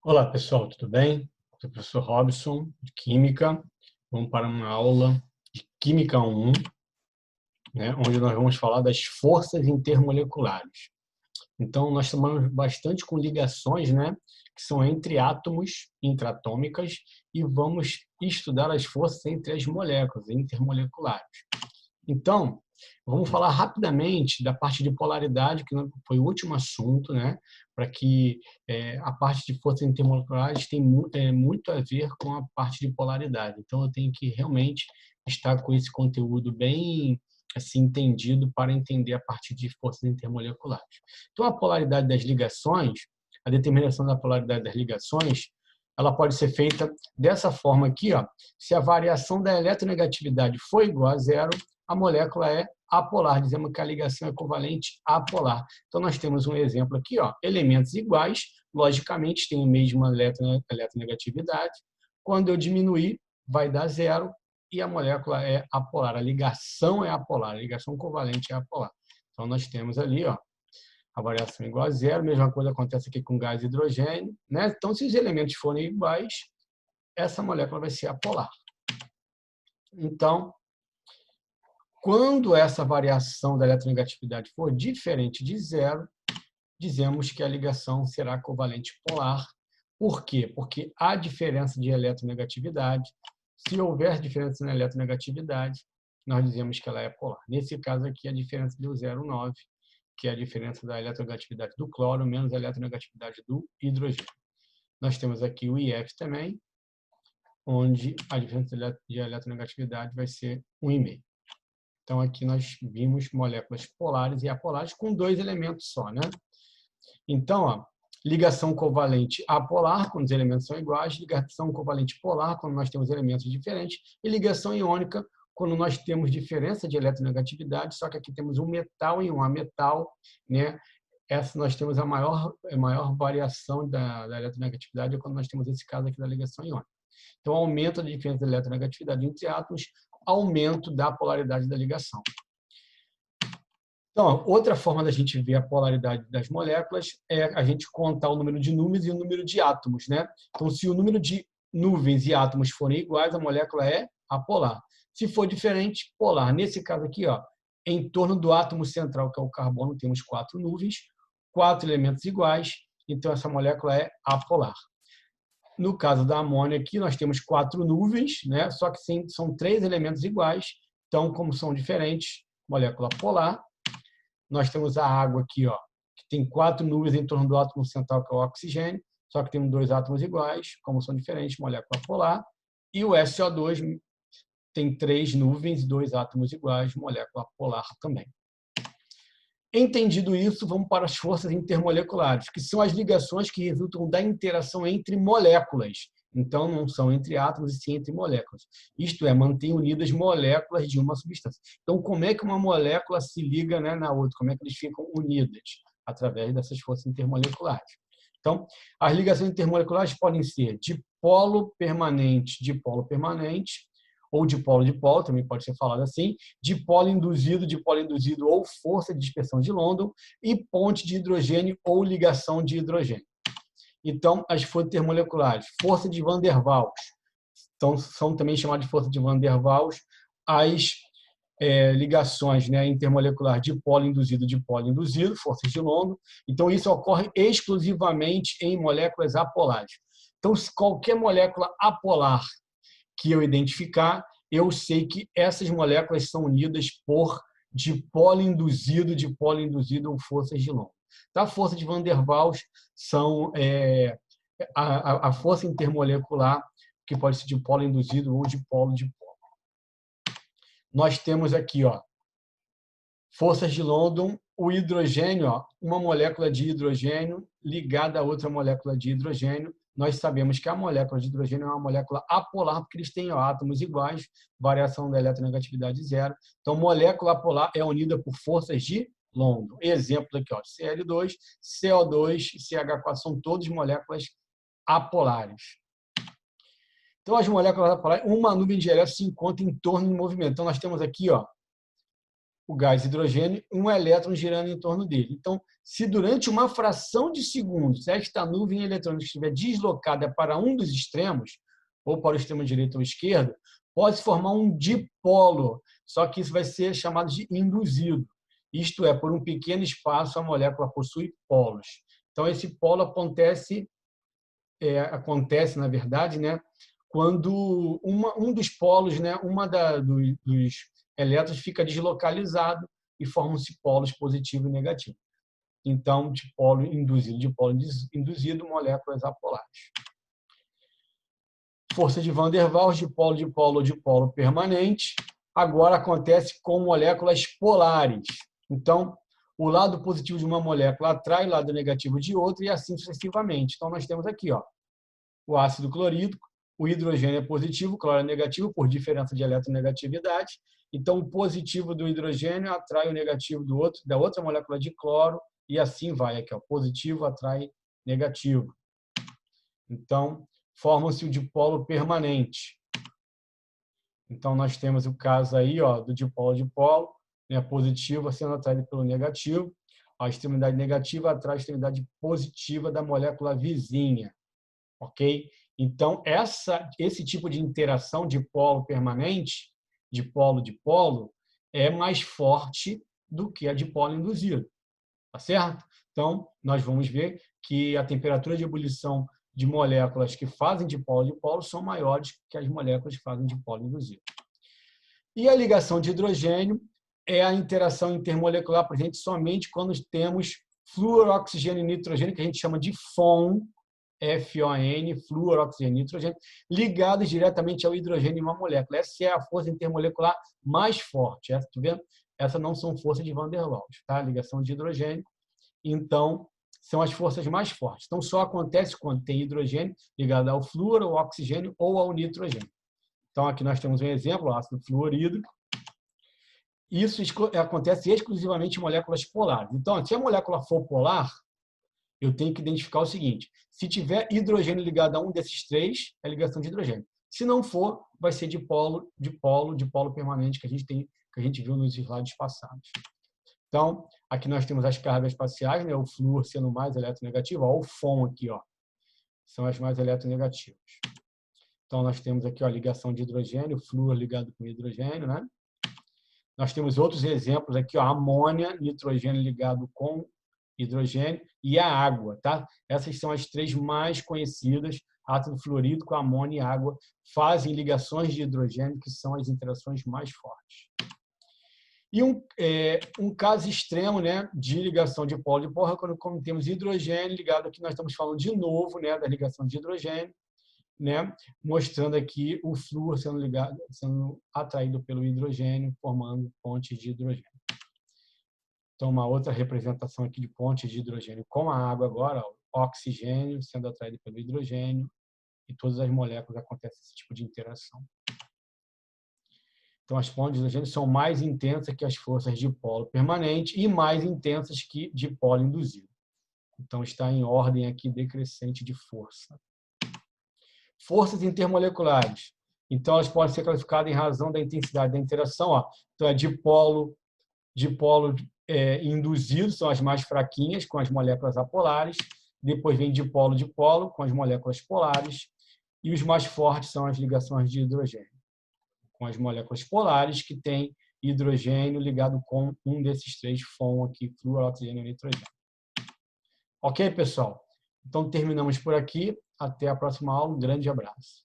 Olá, pessoal, tudo bem? Sou o professor Robson, de Química. Vamos para uma aula de Química 1, né, onde nós vamos falar das forças intermoleculares. Então, nós trabalhamos bastante com ligações, né, que são entre átomos intratômicas, e vamos estudar as forças entre as moléculas intermoleculares. Então, vamos falar rapidamente da parte de polaridade, que foi o último assunto, né? Para que a parte de forças intermoleculares tem muito a ver com a parte de polaridade. Então, eu tenho que realmente estar com esse conteúdo bem assim entendido para entender a parte de forças intermoleculares. Então, a polaridade das ligações, a determinação da polaridade das ligações, ela pode ser feita dessa forma aqui, ó. Se a variação da eletronegatividade for igual a zero, a molécula é apolar, dizemos que a ligação é covalente apolar. Então, nós temos um exemplo aqui, ó, elementos iguais, logicamente têm a mesma eletronegatividade. Quando eu diminuir, vai dar zero e a molécula é apolar. A ligação é apolar, a ligação covalente é apolar. Então, nós temos ali, ó, a variação é igual a zero, mesma coisa acontece aqui com gás e hidrogênio, né? Então, se os elementos forem iguais, essa molécula vai ser apolar. Então, quando essa variação da eletronegatividade for diferente de zero, dizemos que a ligação será covalente polar. Por quê? Porque há diferença de eletronegatividade. Se houver diferença na eletronegatividade, nós dizemos que ela é polar. Nesse caso aqui, a diferença deu 0,9, que é a diferença da eletronegatividade do cloro menos a eletronegatividade do hidrogênio. Nós temos aqui o IF também, onde a diferença de eletronegatividade vai ser 1,5. Então, aqui nós vimos moléculas polares e apolares com dois elementos só, né? Então, ó, ligação covalente apolar, quando os elementos são iguais, ligação covalente polar, quando nós temos elementos diferentes, e ligação iônica, quando nós temos diferença de eletronegatividade, só que aqui temos um metal em um ametal, né? Essa nós temos a maior variação da eletronegatividade, quando nós temos esse caso aqui da ligação iônica. Então, aumento da diferença de eletronegatividade entre átomos, aumento da polaridade da ligação. Então, outra forma da gente ver a polaridade das moléculas é a gente contar o número de núveis e o número de átomos, né? Então, se o número de nuvens e átomos forem iguais, a molécula é apolar. Se for diferente, polar. Nesse caso aqui, ó, em torno do átomo central, que é o carbono, temos 4 nuvens, 4 elementos iguais, então essa molécula é apolar. No caso da amônia aqui, nós temos 4 nuvens, né? Só que sim, são 3 elementos iguais. Então, como são diferentes, molécula polar. Nós temos a água aqui, ó, que tem 4 nuvens em torno do átomo central, que é o oxigênio, só que tem 2 átomos iguais, como são diferentes, molécula polar. E o SO2 tem 3 nuvens e 2 átomos iguais, molécula polar também. Entendido isso, vamos para as forças intermoleculares, que são as ligações que resultam da interação entre moléculas. Então, não são entre átomos, e sim entre moléculas. Isto é, mantém unidas moléculas de uma substância. Então, como é que uma molécula se liga, né, na outra? Como é que eles ficam unidas? Através dessas forças intermoleculares. Então, as ligações intermoleculares podem ser de polo permanente, ou de polo, também pode ser falado assim, de polo induzido ou força de dispersão de London, e ponte de hidrogênio ou ligação de hidrogênio. Então, as forças intermoleculares, força de Van der Waals, então, são também chamadas de força de Van der Waals, as ligações, né, intermoleculares de polo induzido, forças de London. Então, isso ocorre exclusivamente em moléculas apolares. Então, se qualquer molécula apolar que eu identificar, eu sei que essas moléculas são unidas por dipolo induzido ou forças de London. Então, a força de Van der Waals são a força intermolecular, que pode ser dipolo induzido ou dipolo. Nós temos aqui, ó, forças de London, o hidrogênio, ó, uma molécula de hidrogênio ligada a outra molécula de hidrogênio. Nós sabemos que a molécula de hidrogênio é uma molécula apolar, porque eles têm átomos iguais, variação da eletronegatividade zero. Então, molécula apolar é unida por forças de London. Exemplo aqui, ó, Cl2, CO2 e CH4 são todas moléculas apolares. Então, as moléculas apolares, uma nuvem de elétrons se encontra em torno do movimento. Então, nós temos aqui, ó, o gás hidrogênio e um elétron girando em torno dele. Então, se durante uma fração de segundos esta nuvem eletrônica estiver deslocada para um dos extremos, ou para o extremo direito ou esquerdo, pode se formar um dipolo, só que isso vai ser chamado de induzido. Isto é, por um pequeno espaço, a molécula possui polos. Então, esse polo acontece na verdade, né, quando um dos polos, né, dos elétrons fica deslocalizado e formam-se polos positivo e negativo. Então, dipolo induzido, dipolo induzido, moléculas apolares. Força de Van der Waals, dipolo, dipolo, dipolo permanente. Agora acontece com moléculas polares. Então, o lado positivo de uma molécula atrai o lado negativo de outra e assim sucessivamente. Então, nós temos aqui o ácido clorídrico, o hidrogênio é positivo, o cloro é negativo, por diferença de eletronegatividade. Então, o positivo do hidrogênio atrai o negativo da outra molécula de cloro e assim vai. Aqui, positivo atrai negativo. Então, forma-se o dipolo permanente. Então, nós temos o caso aí do dipolo-dipolo, né, positivo sendo atraído pelo negativo. A extremidade negativa atrai a extremidade positiva da molécula vizinha. Ok? Então, esse tipo de interação de polo permanente, de polo-dipolo, é mais forte do que a de polo induzido. Tá certo? Então, nós vamos ver que a temperatura de ebulição de moléculas que fazem dipolo-dipolo são maiores que as moléculas que fazem dipolo induzido. E a ligação de hidrogênio é a interação intermolecular presente somente quando temos flúor, oxigênio e nitrogênio, que a gente chama de FON, FON, flúor, oxigênio e nitrogênio, ligados diretamente ao hidrogênio em uma molécula. Essa é a força intermolecular mais forte. Essa, tá vendo? Essas não são forças de Van der Waals, tá? Ligação de hidrogênio. Então, são as forças mais fortes. Então, só acontece quando tem hidrogênio ligado ao flúor, ao oxigênio ou ao nitrogênio. Então, aqui nós temos um exemplo, o ácido fluorídrico. Isso acontece exclusivamente em moléculas polares. Então, se a molécula for polar, eu tenho que identificar o seguinte: se tiver hidrogênio ligado a um desses três, é ligação de hidrogênio. Se não for, vai ser dipolo permanente que a gente viu nos slides passados. Então, aqui nós temos as cargas parciais, né? O flúor sendo mais eletronegativo, o FON aqui, são as mais eletronegativas. Então, nós temos aqui a ligação de hidrogênio, flúor ligado com hidrogênio, né? Nós temos outros exemplos aqui, amônia, nitrogênio ligado com hidrogênio e a água, tá? Essas são as três mais conhecidas, ácido fluorídrico, amônia e água, fazem ligações de hidrogênio, que são as interações mais fortes. E um caso extremo, né, de ligação de polo-dipolo é quando temos hidrogênio ligado aqui, nós estamos falando de novo, né, da ligação de hidrogênio, né, mostrando aqui o flúor sendo atraído pelo hidrogênio, formando pontes de hidrogênio. Então, uma outra representação aqui de pontes de hidrogênio com a água agora, oxigênio sendo atraído pelo hidrogênio, e todas as moléculas acontecem esse tipo de interação. Então, as pontes de hidrogênio são mais intensas que as forças de polo permanente e mais intensas que de polo induzido. Então, está em ordem aqui decrescente de força. Forças intermoleculares. Então, elas podem ser classificadas em razão da intensidade da interação. Então, é dipolo induzido, são as mais fraquinhas, com as moléculas apolares. Depois vem dipolo-dipolo, com as moléculas polares. E os mais fortes são as ligações de hidrogênio, com as moléculas polares, que têm hidrogênio ligado com um desses três FON aqui, flúor, oxigênio e nitrogênio. Ok, pessoal? Então, terminamos por aqui. Até a próxima aula. Um grande abraço.